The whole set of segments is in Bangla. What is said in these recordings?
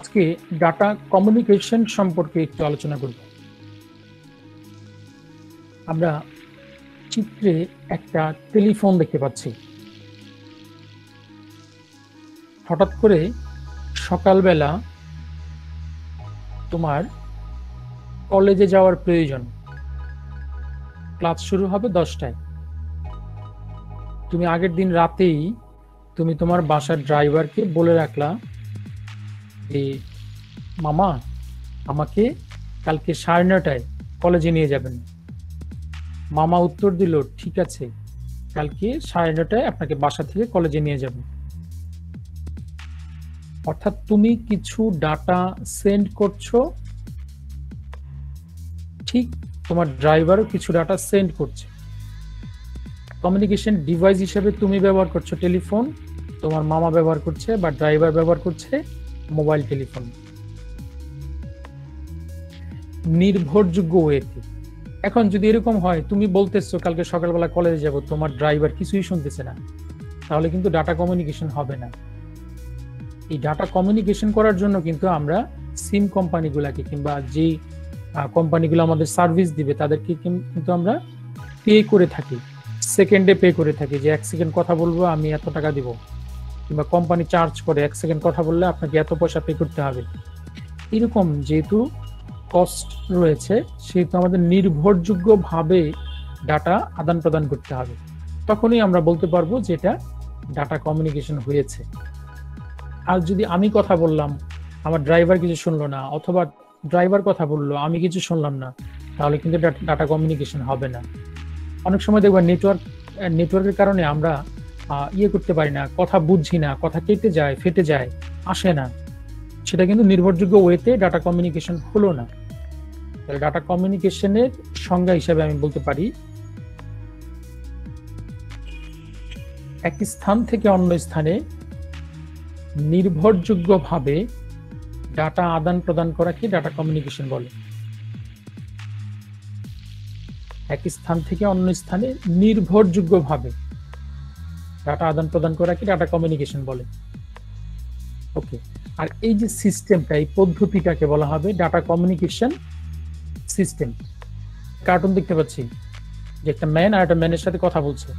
আজকে ডাটা কমিউনিকেশন সম্পর্কে একটু আলোচনা করব। আমরা চিত্রে একটা টেলিফোন দেখতে পাচ্ছি। হঠাৎ করে সকালবেলা তোমার কলেজে যাওয়ার প্রয়োজন, ক্লাস শুরু হবে 10টায়। তুমি আগের দিন রাতেই তুমি তোমার বাসার ড্রাইভারকে বলে রাখলা যে মামা আমাকে কালকে 9:30টায় কলেজে নিয়ে যাবেন। মামা উত্তর দিল ঠিক আছে, কালকে 9:30টায় আপনাকে বাসা থেকে কলেজে নিয়ে যাবেন। অর্থাৎ তুমি কিছু ডাটা সেন্ড করছো, ঠিক তোমার ড্রাইভারও কিছু ডাটা সেন্ড করছে। কমিউনিকেশন ডিভাইস হিসেবে তুমি ব্যবহার করছো টেলিফোন, তোমার মামা ব্যবহার করছে বা ড্রাইভার ব্যবহার করছে মোবাইল টেলিফোন। নির্ভরযোগ্য ওয়েতে। এখন যদি এরকম হয় তুমি বলতেছো কালকে সকালবেলা কলেজে যাব, তোমার ড্রাইভার কিছুই শুনতেছে না, তাহলে কিন্তু ডাটা কমিউনিকেশন হবে না। এই ডাটা কমিউনিকেশন করার জন্য কিন্তু আমরা সিম কোম্পানিগুলোকে কিংবা যে কোম্পানিগুলো আমাদের সার্ভিস দিবে তাদেরকে কিন্তু আমরা পে করে থাকি, সেকেন্ডে পে করে থাকি, যে 1 সেকেন্ড কথা বলবো আমি এত টাকা দিব, কিংবা কোম্পানি চার্জ করে 1 সেকেন্ড কথা বললে আপনাকে এত পয়সা পে করতে হবে। এরকম যেহেতু কস্ট রয়েছে সেহেতু আমাদের নির্ভরযোগ্যভাবে ডাটা আদান প্রদান করতে হবে, তখনই আমরা বলতে পারবো যে এটা ডাটা কমিউনিকেশন হয়েছে। আর যদি আমি কথা বললাম আমার ড্রাইভার কিছু শুনলো না, অথবা ড্রাইভার কথা বললো আমি কিছু শুনলাম না, তাহলে কিন্তু ডাটা কমিউনিকেশন হবে না। অনেক সময় দেখবা নেটওয়ার্কের কারণে আমরা করতে পারি না, কথা বুঝছি না, কথা কেটে যায়, ফেটে যায়, আসে না, সেটা কিন্তু নির্ভরযোগ্য ওয়েতে ডাটা কমিউনিকেশন হলো না। তাহলে ডাটা কমিউনিকেশনের সংজ্ঞা হিসেবে আমি বলতে পারি এক স্থান থেকে অন্য স্থানে নির্ভরযোগ্যভাবে ডাটা আদান প্রদান করাকে ডাটা কমিউনিকেশন বলে। এক স্থান থেকে অন্য স্থানে নির্ভরযোগ্যভাবে ডাটা আদান প্রদান করাকে ডাটা কমিউনিকেশন বলে। ওকে, আর এই যে সিস্টেমটা, এই পদ্ধতিটাকে বলা হবে ডাটা কমিউনিকেশন সিস্টেম। কার্টুন দেখতে পাচ্ছি যে একটা ম্যান আর একটা ম্যানের সাথে কথা বলছে।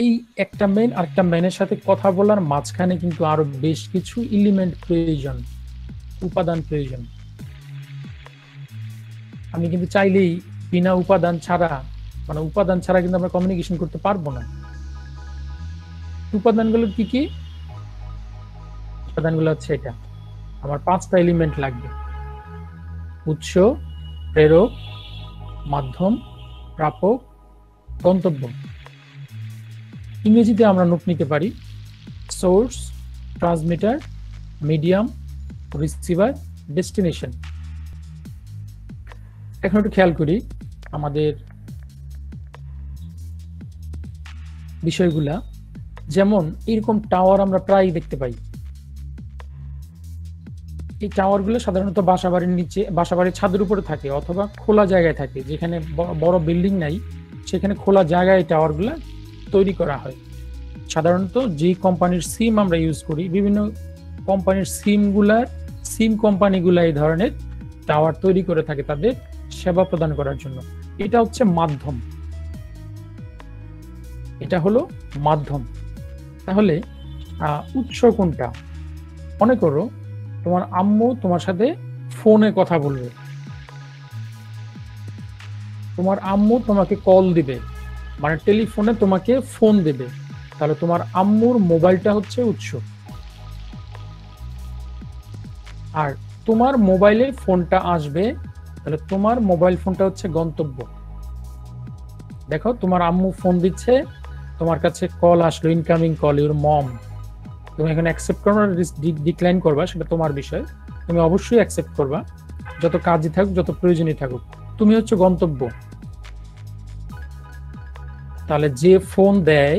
এই একটা ম্যান আর একটা ম্যানের সাথে কথা বলার মাঝখানে কিন্তু আরো বেশ কিছু এলিমেন্ট প্রয়োজন, উপাদান প্রয়োজন। আমি কিন্তু চাইলেই বিনা উপাদান ছাড়া, মানে উপাদান ছাড়া কিন্তু আমরা কমিউনিকেশন করতে পারবো না। উপাদানগুলো কি কি? উপাদানগুলো হচ্ছে এটা, আমার 5টা এলিমেন্ট লাগবে: উৎস, প্রেরক, মাধ্যম, প্রাপক, গন্তব্য। ইংরেজিতে আমরা নোট নিতে পারি source, transmitter, medium, receiver, destination. এখন একটু খেয়াল করি আমাদের বিষয়গুলা। যেমন এরকম টাওয়ার আমরা প্রায় দেখতে পাই। এই টাওয়ারগুলো সাধারণত বাসাবাড়ির নিচে, বাসাবাড়ির ছাদের উপরে থাকে, অথবা খোলা জায়গায় থাকে, যেখানে বড় বিল্ডিং নাই সেখানে খোলা জায়গায় টাওয়ারগুলো তৈরি করা হয়। সাধারণত যে কোম্পানির সিম আমরা ইউজ করি, বিভিন্ন কোম্পানির সিম কোম্পানিগুলা এই ধরনের টাওয়ার তৈরি করে থাকে তাদের সেবা প্রদান করার জন্য। এটা হচ্ছে মাধ্যম, এটা হলো মাধ্যম। তাহলে উৎস কোনটা? মনে করো তোমার আম্মু তোমার সাথে ফোনে কথা বলবে, তোমার আম্মু তোমাকে কল দিবে, মানে টেলিফোনে তোমাকে ফোন দেবে, তাহলে তোমার আম্মুর মোবাইলটা হচ্ছে উৎস, আর তোমার মোবাইলে ফোনটা আসবে, তাহলে তোমার মোবাইল ফোনটা হচ্ছে গন্তব্য। দেখো তোমার আম্মু ফোন দিচ্ছে, তোমার কাছে কল আসলো, ইনকামিং কল, ইউর মম। তুমি এখানে অ্যাকসেপ্ট করবা, ডিক্লাইন করবা, সেটা তোমার বিষয়। তুমি অবশ্যই অ্যাকসেপ্ট করবা, যত কাজই থাকুক, যত প্রয়োজনই থাকুক, তুমি হচ্ছে গন্তব্য। তাহলে যে ফোন দেয়,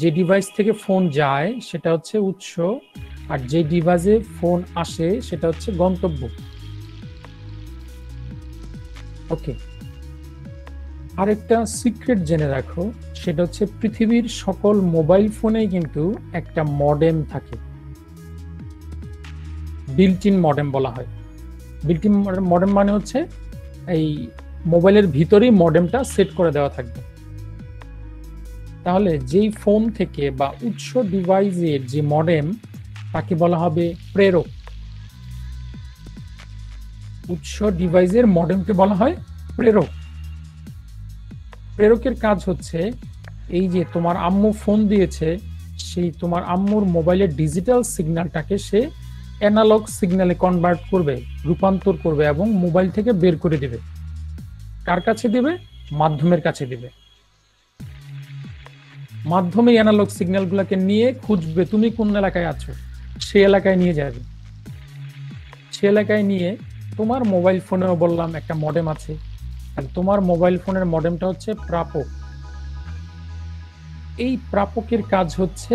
যে ডিভাইস থেকে ফোন যায় সেটা হচ্ছে উৎস, আর যে ডিভাইসে ফোন আসে সেটা হচ্ছে গন্তব্য। ওকে, আরেকটা সিক্রেট জেনে রাখো, সেটা হচ্ছে পৃথিবীর সকল মোবাইল ফোনেই কিন্তু একটা মডেম থাকে, বিল্ট ইন মডেম বলা হয়। বিল্ট ইন মডেম মানে হচ্ছে এই মোবাইলের ভিতরেই মডেমটা সেট করে দেওয়া থাকবে। তাহলে যেই ফোন থেকে বা উৎস ডিভাইসের যে মডেম, তাকে বলা হবে প্রেরক। উৎস ডিভাইসের মডেমকে বলা হয় প্রেরক। প্রেরকের কাজ হচ্ছে এই যে তোমার আম্মু ফোন দিয়েছে, সেই তোমার আম্মুর মোবাইলের ডিজিটাল সিগন্যালটাকে সে অ্যানালগ সিগন্যালে কনভার্ট করবে, রূপান্তর করবে এবং মোবাইল থেকে বের করে দিবে। কার কাছে দিবে? মাধ্যমের কাছে দিবে। মাধ্যমে অ্যানালগ সিগন্যালগুলোকে নিয়ে খুঁজবে তুমি কোন এলাকায় আছো, সে এলাকায় নিয়ে যাবে। সে এলাকায় নিয়ে তোমার মোবাইল ফোনেও বললাম একটা মডেম আছে, আর তোমার মোবাইল ফোনের মডেমটা হচ্ছে প্রাপক। এই প্রাপকের কাজ হচ্ছে,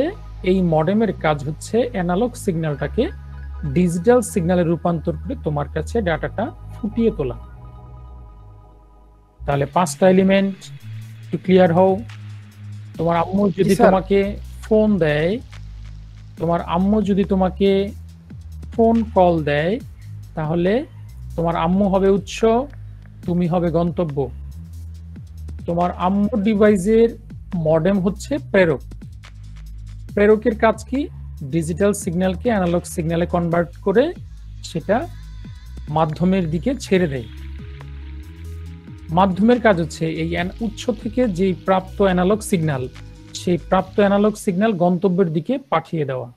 এই মডেমের কাজ হচ্ছে অ্যানালগ সিগন্যালটাকে ডিজিটাল সিগন্যালে রূপান্তর করে তোমার কাছে ডাটাটা ফুটিয়ে তোলা। তাহলে 5টা এলিমেন্ট একটু ক্লিয়ার হও। তোমার আম্মু যদি তোমাকে ফোন দেয়, তোমার আম্মু যদি তোমাকে ফোন কল দেয়, তাহলে তোমার আম্মু হবে উৎস, তুমি হবে গন্তব্য। তোমার আম্মুর ডিভাইসের মডেম হচ্ছে প্রেরক। প্রেরকের কাজ কি? ডিজিটাল সিগন্যালকে অ্যানালগ সিগন্যালে কনভার্ট করে সেটা মাধ্যমের দিকে ছেড়ে দেয়। মাধ্যমের কাজ হচ্ছে এই উৎস থেকে যে প্রাপ্ত অ্যানালগ সিগন্যাল, সেই প্রাপ্ত অ্যানালগ সিগন্যাল গন্তব্যের দিকে পাঠিয়ে দেওয়া।